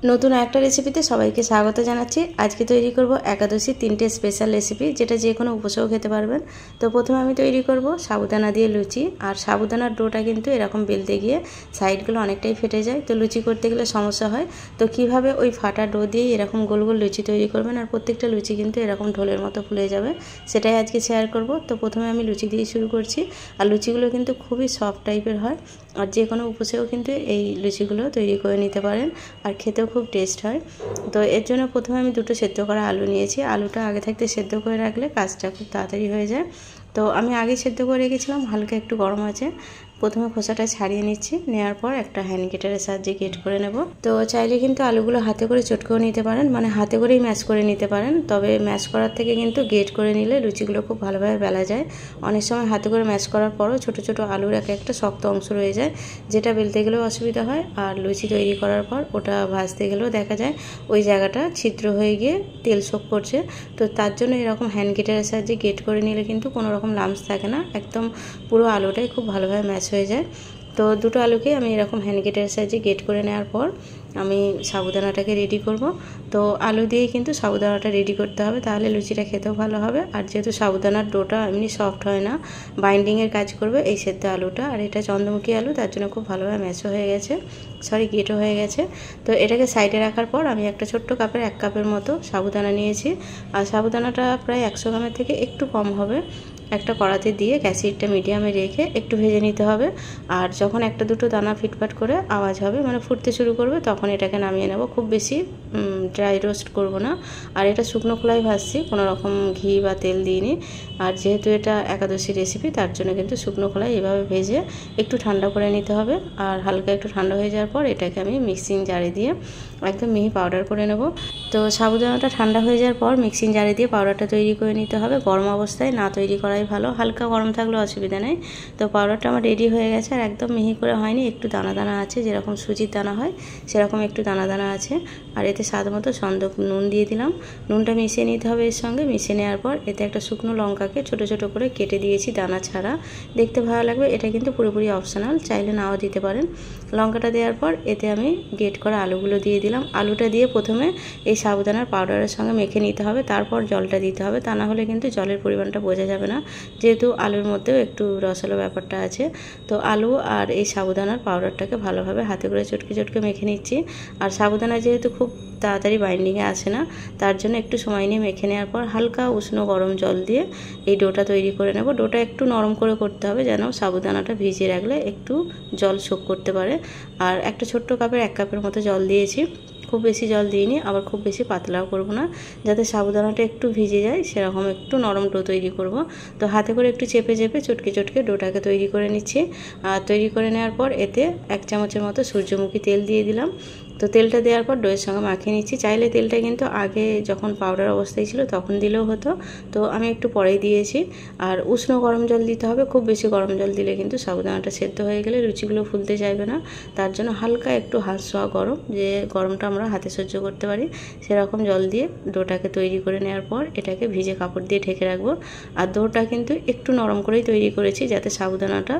নতুন একটা রেসিপিতে সবাইকে স্বাগত জানাচ্ছি। আজকে তৈরি করব একাদশী 3টে স্পেশাল রেসিপি, যেটা যে কোনো উপসেও খেতে পারবেন। তো প্রথমে আমি তৈরি করব সাবুদানা দিয়ে লুচি। আর সাবুদানার ডোটা কিন্তু এরকম বেলতে গিয়ে সাইডগুলো অনেকটাই ফেটে যায়, তো লুচি করতে গেলে সমস্যা হয়। তো কিভাবে ওই ফাটা ডো দিয়ে এরকম গোল গোল লুচি তৈরি করবেন আর প্রত্যেকটা লুচি কিন্তু এরকম ঢোলের মতো ফুলে যাবে, সেটাই আজকে শেয়ার করব। তো প্রথমে আমি লুচি দিয়ে শুরু করছি। আর লুচিগুলো কিন্তু খুবই সফট টাইপের হয়, আর যে কোনো উপসেও কিন্তু এই লুচিগুলো তৈরি করে নিতে পারেন, আর খেতেও খুব টেস্ট হয়। তো এর জন্য প্রথমে আমি দুটো সেদ্ধ করা আলু নিয়েছি। আলুটা আগে থাকতে সেদ্ধ করে রাখলে কাজটা খুব তাড়াতাড়ি হয়ে যায়। তো আমি আগে সেদ্ধ করে রেখেছিলাম, হালকা একটু গরম আছে। প্রথমে খোসাটা ছাড়িয়ে নিচ্ছি, নেওয়ার পর একটা হ্যান্ড গ্রেটারের সাহায্যে গ্রেট করে নেব। তো চাইলে কিন্তু আলুগুলো হাতে করে চটকেও নিতে পারেন, মানে হাতে করেই ম্যাশ করে নিতে পারেন। তবে ম্যাশ করার থেকে কিন্তু গ্রেট করে নিলে লুচিগুলো খুব ভালোভাবে বেলা যায়। অনেক সময় হাতে করে ম্যাশ করার পরও ছোটো ছোটো আলুর একটা শক্ত অংশ রয়ে যায়, যেটা বেলতে গেলেও অসুবিধা হয়। আর লুচি তৈরি করার পর ওটা ভাজতে গেলেও দেখা যায় ওই জায়গাটা ছিদ্র হয়ে গিয়ে তেল শোক করছে। তো তার জন্য এরকম হ্যান্ড গ্রেটারের সাহায্যে গ্রেট করে নিলে কিন্তু কোনো রকম লাম্পস থাকে না, একদম পুরো আলুটাই খুব ভালোভাবে ম্যাশ হয়ে যায়। তো দুটো আলুকে আমি এরকম হ্যান্ড গ্রেটারের সাহায্যে গ্রেট করে নেওয়ার পর আমি সাবুদানাটাকে রেডি করব। তো আলু দিয়েই কিন্তু সাবুদানাটা রেডি করতে হবে, তাহলে লুচিটা খেতেও ভালো হবে। আর যেহেতু সাবুদানার ডোটা এমনি সফট হয় না, বাইন্ডিংয়ের কাজ করবে এই সেদ্ধ আলুটা। আর এটা চন্দ্রমুখী আলু, তার জন্য খুব ভালোভাবে ম্যাশও হয়ে গেছে, গ্রেটও হয়ে গেছে। তো এটাকে সাইডে রাখার পর আমি একটা ছোট্ট কাপের 1 কাপের মতো সাবুদানা নিয়েছি। আর সাবুদানাটা প্রায় 100 গ্রামের থেকে একটু কম হবে। একটা কড়াতে দিয়ে গ্যাসের হিটটা মিডিয়ামে রেখে একটু ভেজে নিতে হবে। আর যখন একটা দুটো দানা ফিটফাট করে আওয়াজ হবে, মানে ফুটতে শুরু করবে, তখন এটাকে নামিয়ে নেব। খুব বেশি ড্রাই রোস্ট করব না। আর এটা শুকনো খোলায় ভাজছি, কোনো রকম ঘি বা তেল দিইনি। আর যেহেতু এটা একাদশী রেসিপি, তার জন্য কিন্তু শুকনো খোলায় এভাবে ভেজে একটু ঠান্ডা করে নিতে হবে। আর হালকা একটু ঠান্ডা হয়ে যাওয়ার পর এটাকে আমি মিক্সিং জারে দিয়ে একদম মিহি পাউডার করে নেব। তো সাবুদানাটা ঠান্ডা হয়ে যাওয়ার পর মিক্সিং জারে দিয়ে পাউডারটা তৈরি করে নিতে হবে। গরম অবস্থায় না তৈরি করাই ভালো, হালকা গরম থাকলে অসুবিধা নেই। তো পাউডারটা আমার রেডি হয়ে গেছে, আর একদম মিহি করে হয়নি, একটু দানা দানা আছে, যেরকম সুজির দানা হয় সেরকম একটু দানা দানা আছে। আর এতে স্বাদ মতো সন্দক নুন দিয়ে দিলাম। নুনটা মিশিয়ে নিতে হবে এর সঙ্গে। মিশিয়ে নেওয়ার পর এতে একটা শুকনো লঙ্কাকে ছোট ছোট করে কেটে দিয়েছি দানা ছাড়া, দেখতে ভালো লাগবে। এটা কিন্তু পুরোপুরি অপশনাল, চাইলে নাও দিতে পারেন। লঙ্কাটা দেওয়ার পর এতে আমি গ্রেট করা আলুগুলো দিয়ে দিলাম। আলুটা দিয়ে প্রথমে এই সাবুদানার পাউডারের সঙ্গে মেখে নিতে হবে, তারপর জলটা দিতে হবে। তা না হলে কিন্তু জলের পরিমাণটা বোঝা যাবে না, যেহেতু আলুর মধ্যেও একটু রসালো ব্যাপারটা আছে। তো আলু আর এই সাবুদানার পাউডারটাকে ভালোভাবে হাতে করে চটকে চটকে মেখে নিচ্ছি। আর সাবুদানা যেহেতু খুব তাড়াতাড়ি বাইন্ডিংয়ে আসে না, তার জন্য একটু সময় নিয়ে মেখে নেওয়ার পর হালকা উষ্ণ গরম জল দিয়ে এই ডোটা তৈরি করে নেব। ডোটা একটু নরম করে করতে হবে, যেন সাবুদানাটা ভিজিয়ে রাখলে একটু জল শোক করতে পারে। আর একটা ছোট্ট কাপের 1 কাপের মতো জল দিয়েছি, খুব বেশি জল দিইনি, আবার খুব বেশি পাতলাও করব না, যাতে সাবুদানাটা একটু ভিজে যায় সেরকম একটু নরম ডো তৈরি করব। তো হাতে করে একটু চেপে চেপে চটকে চটকে ডোটাকে তৈরি করে নিচ্ছি। আর তৈরি করে নেওয়ার পর এতে 1 চামচের মতো সূর্যমুখী তেল দিয়ে দিলাম। তো তেলটা দেওয়ার পর ডোয়ের সঙ্গে মাখিয়ে নিচ্ছি। চাইলে তেলটা কিন্তু আগে যখন পাউডার অবস্থায় ছিল তখন দিলেও হতো, তো আমি একটু পরেই দিয়েছি। আর উষ্ণ গরম জল দিতে হবে, খুব বেশি গরম জল দিলে কিন্তু সাবুদানাটা সেদ্ধ হয়ে গেলে লুচিগুলো ফুলতে চাইবে না। তার জন্য হালকা একটু হাত ছোঁয়া গরম, যে গরমটা আমরা হাতে সহ্য করতে পারি সেরকম জল দিয়ে ডোটাকে তৈরি করে নেওয়ার পর এটাকে ভিজে কাপড় দিয়ে ঢেকে রাখবো। আর ডোটা কিন্তু একটু নরম করেই তৈরি করেছি, যাতে সাবুদানাটা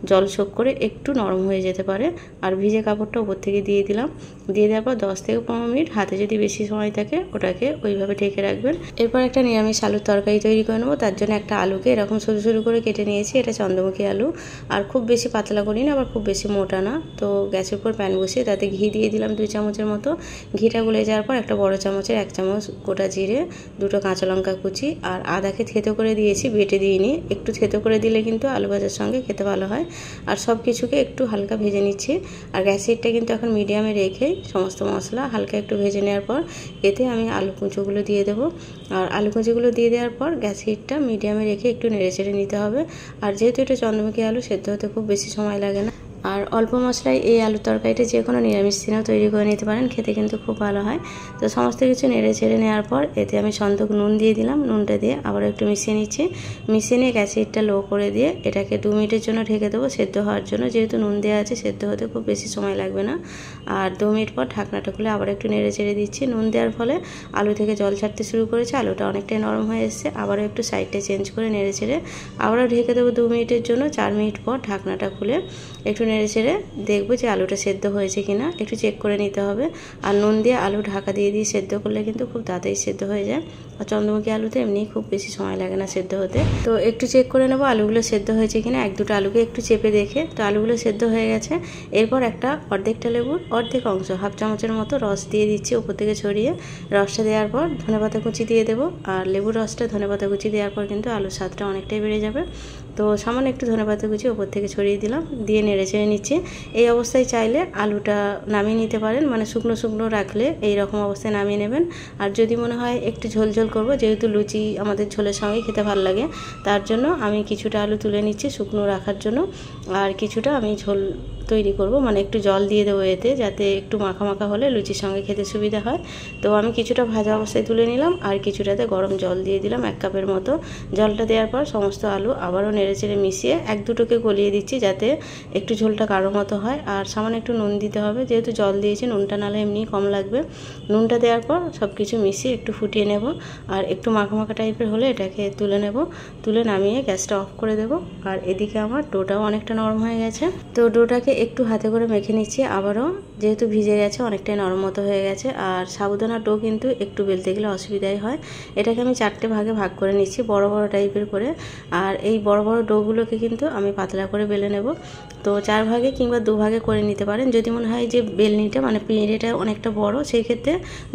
জল শোক করে একটু নরম হয়ে যেতে পারে। আর ভিজে কাপড়টা উপর থেকে দিয়ে দিলাম। দিয়ে দেওয়ার পর 10 থেকে 15 মিনিট, হাতে যদি বেশি সময় থাকে ওটাকে ওইভাবে ঢেকে রাখবেন। এরপর একটা নিরামিষ আলুর তরকারি তৈরি করে নেবো। তার জন্য একটা আলুকে এরকম সরু সরু করে কেটে নিয়েছি। এটা চন্দ্রমুখী আলু, আর খুব বেশি পাতলা করি না, আবার খুব বেশি মোটা না। তো গ্যাসের উপর প্যান বসিয়ে তাতে ঘি দিয়ে দিলাম 2 চামচের মতো। ঘিটা গলে যাওয়ার পর একটা বড় চামচের 1 চামচ গোটা জিরে, 2টো কাঁচা লঙ্কা কুচি আর আদাকে থেতো করে দিয়েছি, বেটে দিইনি। একটু থেতো করে দিলে কিন্তু আলু ভাজার সঙ্গে খেতে ভালো হয়। আর সব কিছুকে একটু হালকা ভেজে নিচ্ছি। আর গ্যাসের হিটটা কিন্তু এখন মিডিয়ামে রেখেই সমস্ত মশলা হালকা একটু ভেজে নেওয়ার পর এতে আমি আলু কুঁচোগুলো দিয়ে দেবো। আর আলু কুঁচোগুলো দিয়ে দেওয়ার পর গ্যাসের হিটটা মিডিয়ামে রেখে একটু নেড়েচেড়ে নিতে হবে। আর যেহেতু এটা চন্দ্রমুখী আলু, সেদ্ধ হতে খুব বেশি সময় লাগে না। আর অল্প মশলায় এই আলুর তরকারিটা যে কোনো নিরামিষ দিনেও তৈরি করে নিতে পারেন, খেতে কিন্তু খুব ভালো হয়। তো সমস্ত কিছু নেড়ে ছেড়ে নেওয়ার পর এতে আমি সন্দক নুন দিয়ে দিলাম। নুনটা দিয়ে আবার একটু মিশিয়ে নিচ্ছি। মিশিয়ে নিয়ে গ্যাসের হিটটা লো করে দিয়ে এটাকে 2 মিনিটের জন্য ঢেকে দেবো সেদ্ধ হওয়ার জন্য। যেহেতু নুন দেওয়া আছে, সেদ্ধ হতে খুব বেশি সময় লাগবে না। আর 2 মিনিট পর ঢাকনাটা খুলে আবার একটু নেড়ে ছেড়ে দিচ্ছি। নুন দেওয়ার ফলে আলু থেকে জল ছাড়তে শুরু করেছে, আলুটা অনেকটাই নরম হয়ে এসছে। আবারও একটু সাইডটা চেঞ্জ করে নেড়ে ছেড়ে আবারও ঢেকে দেবো 2 মিনিটের জন্য। 4 মিনিট পর ঢাকনাটা খুলে একটু নেড়ে চেড়ে দেখবো যে আলুটা সেদ্ধ হয়েছে কিনা, একটু চেক করে নিতে হবে। আর নুন দিয়ে আলু ঢাকা দিয়ে সেদ্ধ করলে কিন্তু খুব তাড়াতাড়ি সেদ্ধ হয়ে যায়। আর চন্দ্রমুখী আলুতে এমনি খুব বেশি সময় লাগে না সেদ্ধ হতে। তো একটু চেক করে নেবো আলুগুলো সেদ্ধ হয়েছে কিনা, এক দুটো আলুকে একটু চেপে দেখে। তো আলুগুলো সেদ্ধ হয়ে গেছে। এরপর একটা অর্ধেকটা লেবুর অর্ধেক অংশ, হাফ চামচের মতো রস দিয়ে দিচ্ছি উপর থেকে ছড়িয়ে। রসটা দেওয়ার পর ধনেপাতা কুচি দিয়ে দেবো। আর লেবুর রসটা ধনেপাতা কুচি দেওয়ার পর কিন্তু আলুর স্বাদটা অনেকটাই বেড়ে যাবে। তো সামান্য একটু ধনেপাতা কুচি উপর থেকে ছড়িয়ে দিলাম, দিয়ে নেড়ে চেড়ে নিচ্ছি। এই অবস্থায় চাইলে আলুটা নামিয়ে নিতে পারেন, মানে শুকনো শুকনো রাখলে এই রকম অবস্থায় নামিয়ে নেবেন। আর যদি মনে হয় একটু ঝোল ঝোল করবো, যেহেতু লুচি আমাদের ঝোলের সঙ্গে খেতে ভালো লাগে, তার জন্য আমি কিছুটা আলু তুলে নিচ্ছি শুকনো রাখার জন্য। আর কিছুটা আমি ঝোল তৈরি করব, মানে একটু জল দিয়ে দেবো এতে, যাতে একটু মাখা মাখা হলে লুচির সঙ্গে খেতে সুবিধা হয়। তো আমি কিছুটা ভাজা অবস্থায় তুলে নিলাম, আর কিছুটাতে গরম জল দিয়ে দিলাম 1 কাপের মতো। জলটা দেওয়ার পর সমস্ত আলু আবারও নেড়ে চেড়ে মিশিয়ে এক দুটোকে গলিয়ে দিচ্ছি, যাতে একটু ঝোলটা গাঢ় মতো হয়। আর সামান্য একটু নুন দিতে হবে, যেহেতু জল দিয়েছি, নুনটা নাহলে এমনি কম লাগবে। নুনটা দেওয়ার পর সব কিছু মিশিয়ে একটু ফুটিয়ে নেব। আর একটু মাখা মাখা টাইপের হলে এটাকে তুলে নেব, তুলে নামিয়ে গ্যাসটা অফ করে দেব। আর এদিকে আমার ডোটাও অনেকটা নরম হয়ে গেছে। তো ডোটাকে একটু হাতে করে মেখে নিচ্ছি আবারও, যেহেতু ভিজে গেছে অনেকটাই নরম মতো হয়ে গেছে। আর সাবুদানার ডো কিন্তু একটু বেলতে গেলে অসুবিধাই হয়। এটাকে আমি 4টে ভাগে ভাগ করে নিচ্ছি, বড় বড় টাইপের করে। আর এই বড় বড় ডোগুলোকে কিন্তু আমি পাতলা করে বেলে নেব। তো 4 ভাগে কিংবা 2 ভাগে করে নিতে পারেন। যদি মনে হয় যে বেলনিটা মানে পিঁড়েটা অনেকটা বড়, সেই ক্ষেত্রে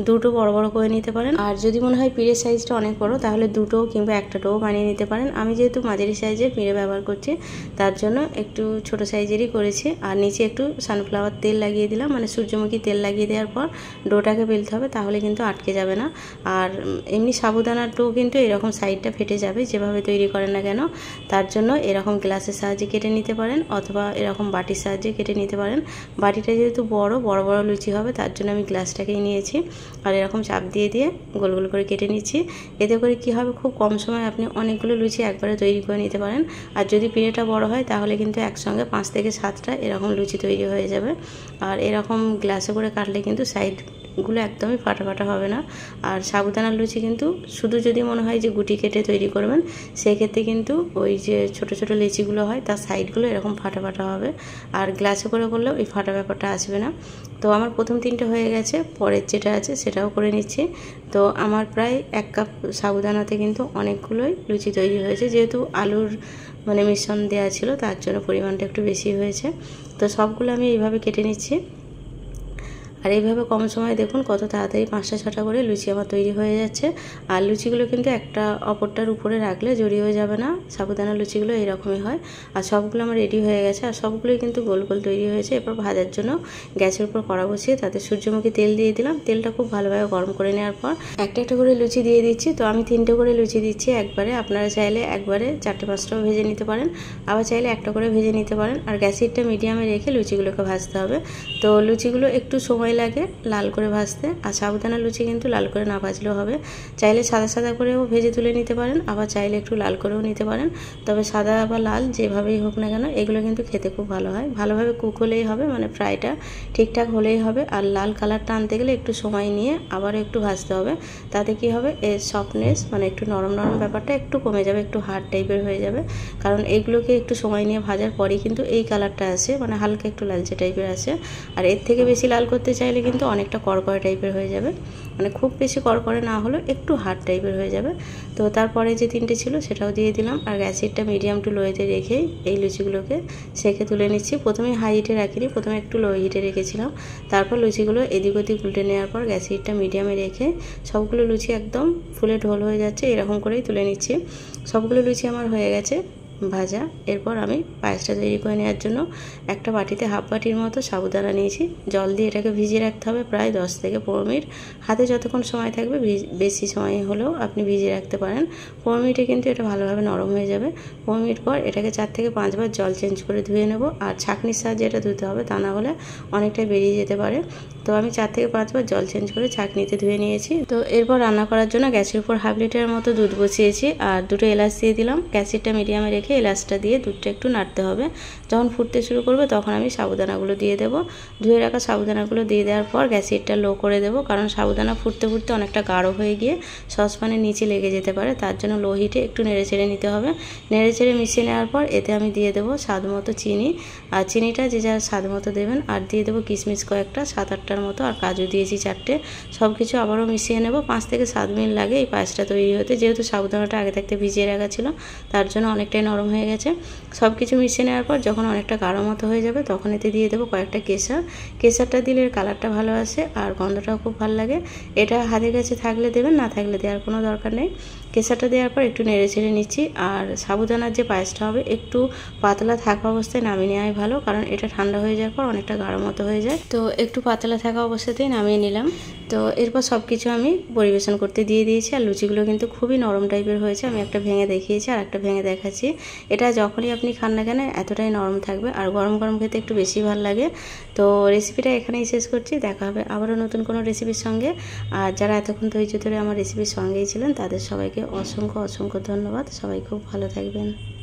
দুটো বড় বড় করে নিতে পারেন। আর যদি মনে হয় পিঁড়ের সাইজটা অনেক বড়, তাহলে দুটো কিংবা একটা ডো বানিয়ে নিতে পারেন। আমি যেহেতু মাঝারি সাইজের পিঁড়ে ব্যবহার করছি, তার জন্য একটু ছোট সাইজেরই করেছি। আর নিচে একটু সানফ্লাওয়ার তেল লাগিয়ে দিলাম, মানে সূর্যমুখী তেল লাগিয়ে দেওয়ার পর ডোটাকে বেলতে হবে, তাহলে কিন্তু আটকে যাবে না। আর এমনি সাবুদানার ডো কিন্তু এরকম সাইডটা ফেটে যাবে, যেভাবে তৈরি করেন না কেন। তার জন্য এরকম গ্লাসের সাহায্যে কেটে নিতে পারেন, অথবা এরকম বাটির সাহায্যে কেটে নিতে পারেন। বাটিটা যেহেতু বড় বড় লুচি হবে, তার জন্য আমি গ্লাসটাকেই নিয়েছি। আর এরকম চাপ দিয়ে দিয়ে গোল গোল করে কেটে নিচ্ছি। এতে করে কি হবে, খুব কম সময় আপনি অনেকগুলো লুচি একবারে তৈরি করে নিতে পারেন। আর যদি পিঁড়েটা বড় হয়, তাহলে কিন্তু একসঙ্গে 5 থেকে 7টা এরকম লুচি তৈরি হয়ে যাবে। আর এরকম গ্লাসে করে কাটলে কিন্তু সাইডগুলো একদমই ফাটা ফাটা হবে না। আর সাবুদানার লুচি কিন্তু শুধু যদি মনে হয় যে গুটি কেটে তৈরি করবেন, সেক্ষেত্রে কিন্তু ওই যে ছোট ছোট লিচিগুলো হয়, তার সাইডগুলো এরকম ফাটা ফাটা হবে। আর গ্লাসে করে করলেও এই ফাটা ব্যাপারটা আসবে না। তো আমার প্রথম 3টে হয়ে গেছে, পরের যেটা আছে সেটাও করে নিচ্ছি। তো আমার প্রায় 1 কাপ সাবুদানাতে কিন্তু অনেকগুলোই লুচি তৈরি হয়েছে, যেহেতু আলুর মানে মিশ্রণ দেওয়া ছিল, তার জন্য পরিমাণটা একটু বেশি হয়েছে। তো সবগুলো আমি এইভাবে কেটে নিচ্ছি। আর এইভাবে কম সময়ে দেখুন কত তাড়াতাড়ি 5টা 6টা করে লুচি আমার তৈরি হয়ে যাচ্ছে। আর লুচিগুলো কিন্তু একটা অপরটার উপরে রাখলে জড়িয়ে যাবে না, সাবুদানা লুচিগুলো এইরকমই হয়। আর সবগুলো আমার রেডি হয়ে গেছে, আর সবগুলোই কিন্তু গোল গোল তৈরি হয়েছে। এরপর ভাজার জন্য গ্যাসের উপর কড়া বসিয়ে তাতে সূর্যমুখী তেল দিয়ে দিলাম। তেলটা খুব ভালোভাবে গরম করে নেওয়ার পর একটা একটা করে লুচি দিয়ে দিচ্ছি। তো আমি 3টে করে লুচি দিচ্ছি একবারে, আপনারা চাইলে একবারে 4টে 5টাও ভেজে নিতে পারেন, আবার চাইলে একটা করে ভেজে নিতে পারেন। আর গ্যাসের হিটটা মিডিয়ামে রেখে লুচিগুলোকে ভাজতে হবে। তো লুচিগুলো একটু সময় লাগে লাল করে ভাজতে। আর সাবুদানা লুচি কিন্তু লাল করে না ভাজলেও হবে, চাইলে সাদা সাদা করেও ভেজে তুলে নিতে পারেন, আবার চাইলে একটু লাল করেও নিতে পারেন। তবে সাদা বা লাল যেভাবেই হোক না কেন, এগুলো কিন্তু খেতে খুব ভালো হয়। ভালোভাবে কুক হলেই হবে, মানে ফ্রাইটা ঠিকঠাক হলেই হবে। আর লাল কালারটা আনতে গেলে একটু সময় নিয়ে আবারও একটু ভাজতে হবে। তাতে কি হবে, এর সফটনেস মানে একটু নরম নরম ব্যাপারটা একটু কমে যাবে, একটু হার্ড টাইপের হয়ে যাবে। কারণ এইগুলোকে একটু সময় নিয়ে ভাজার পরেই কিন্তু এই কালারটা আসে, মানে হালকা একটু লালচে টাইপের আসে। আর এর থেকে বেশি লাল করতে চাইলে কিন্তু অনেকটা কড়কড়া টাইপের হয়ে যাবে, মানে খুব বেশি কড়কড়া না হলেও একটু হার্ড টাইপের হয়ে যাবে। তো তারপরে যে 3টে ছিল সেটাও দিয়ে দিলাম। আর গ্যাসেরটা মিডিয়াম টু লোয়েতে রেখেই এই লুচিগুলোকে সেঁকে তুলে নিচ্ছি। প্রথমে হাই হিটে রাখিনি, প্রথমে একটু লো হিটে রেখেছিলাম। তারপর লুচিগুলো এদিক ওদিক উল্টে নেওয়ার পর গ্যাসের হিটটা মিডিয়ামে রেখে সবগুলো লুচি একদম ফুলে ঢোল হয়ে যাচ্ছে, এরকম করেই তুলে নিচ্ছি। সবগুলো লুচি আমার হয়ে গেছে ভাজা। এরপর আমি পায়েসটা তৈরি করে নেওয়ার জন্য একটা বাটিতে হাফ বাটির মতো সাবুদানা নিয়েছি। জল দিয়ে এটাকে ভিজিয়ে রাখতে হবে প্রায় 10 থেকে 15 মিনিট। হাতে যতক্ষণ সময় থাকবে, বেশি সময় হলেও আপনি ভিজিয়ে রাখতে পারেন। 15 মিনিটে কিন্তু এটা ভালোভাবে নরম হয়ে যাবে। 15 মিনিট পর এটাকে 4 থেকে 5 বার জল চেঞ্জ করে ধুয়ে নেব। আর ছাঁকনির সাহায্যে এটা ধুতে হবে, তা না হলে অনেকটাই বেরিয়ে যেতে পারে। তো আমি 4 থেকে 5 বার জল চেঞ্জ করে ছাঁকনিতে ধুয়ে নিয়েছি। তো এরপর রান্না করার জন্য গ্যাসের উপর হাফ লিটারের মতো দুধ বসিয়েছি, আর 2টো এলাচ দিয়ে দিলাম। গ্যাসেরটা মিডিয়ামে রেখে রেখে এলাচটা দিয়ে দুধটা একটু নাড়তে হবে। যখন ফুটতে শুরু করবে তখন আমি সাবুদানাগুলো দিয়ে দেবো। ধুয়ে রাখা সাবুদানাগুলো দিয়ে দেওয়ার পর গ্যাসের হিটটা লো করে দেবো, কারণ সাবুদানা ফুটতে ফুটতে অনেকটা গাঢ় হয়ে গিয়ে সসপ্যানের নিচে লেগে যেতে পারে, তার জন্য লো হিটে একটু নেড়ে চেড়ে নিতে হবে। নেড়ে চেড়ে মিশিয়ে নেওয়ার পর এতে আমি দিয়ে দেবো স্বাদ মতো চিনি, আর চিনিটা যে যার স্বাদ মতো দেবেন। আর দিয়ে দেবো কিশমিশ কয়েকটা, 7-8টার মতো, আর কাজু দিয়েছি 4টে। সব কিছু আবারও মিশিয়ে নেব। 5 থেকে 7 মিনিট লাগে এই পায়েসটা তৈরি হতে, যেহেতু সাবুদানাটা আগে থাকতে ভিজিয়ে রাখা ছিল তার জন্য অনেকটাই নরম হয়ে গেছে। সব কিছু মিশিয়ে নেওয়ার পর যখন অনেকটা গাঢ় মতো হয়ে যাবে তখন এতে দিয়ে দেবো কয়েকটা কেশর। কেশরটা দিলে এর কালারটা ভালো আসে আর গন্ধটাও খুব ভালো লাগে। এটা হাতের কাছে থাকলে দেবেন, না থাকলে দেওয়ার কোনো দরকার নেই। কেশরটা দেওয়ার পর একটু নেড়ে চেড়ে নিচ্ছি। আর সাবুদানার যে পায়েসটা হবে একটু পাতলা থাকা অবস্থায় নামিয়ে নেওয়াই ভালো, কারণ এটা ঠান্ডা হয়ে যাওয়ার পর অনেকটা গাঢ় মতো হয়ে যায়। তো একটু পাতলা থাকা অবস্থাতেই নামিয়ে নিলাম। তো এরপর সব কিছু আমি পরিবেশন করতে দিয়ে দিয়েছি। আর লুচিগুলো কিন্তু খুবই নরম টাইপের হয়েছে। আমি একটা ভেঙে দেখিয়েছি আর একটা ভেঙে দেখাচ্ছি। এটা যখনই আপনি খান না কেন এতটাই নরম থাকবে, আর গরম গরম খেতে একটু বেশি ভালো লাগে। তো রেসিপিটা এখানেই শেষ করছি। দেখা হবে আবারও নতুন কোনো রেসিপির সঙ্গে। আর যারা এতক্ষণ ধৈর্য ধরে আমার রেসিপির সঙ্গেই ছিলেন তাদের সবাইকে অসংখ্য অসংখ্য ধন্যবাদ। সবাই খুব ভালো থাকবেন।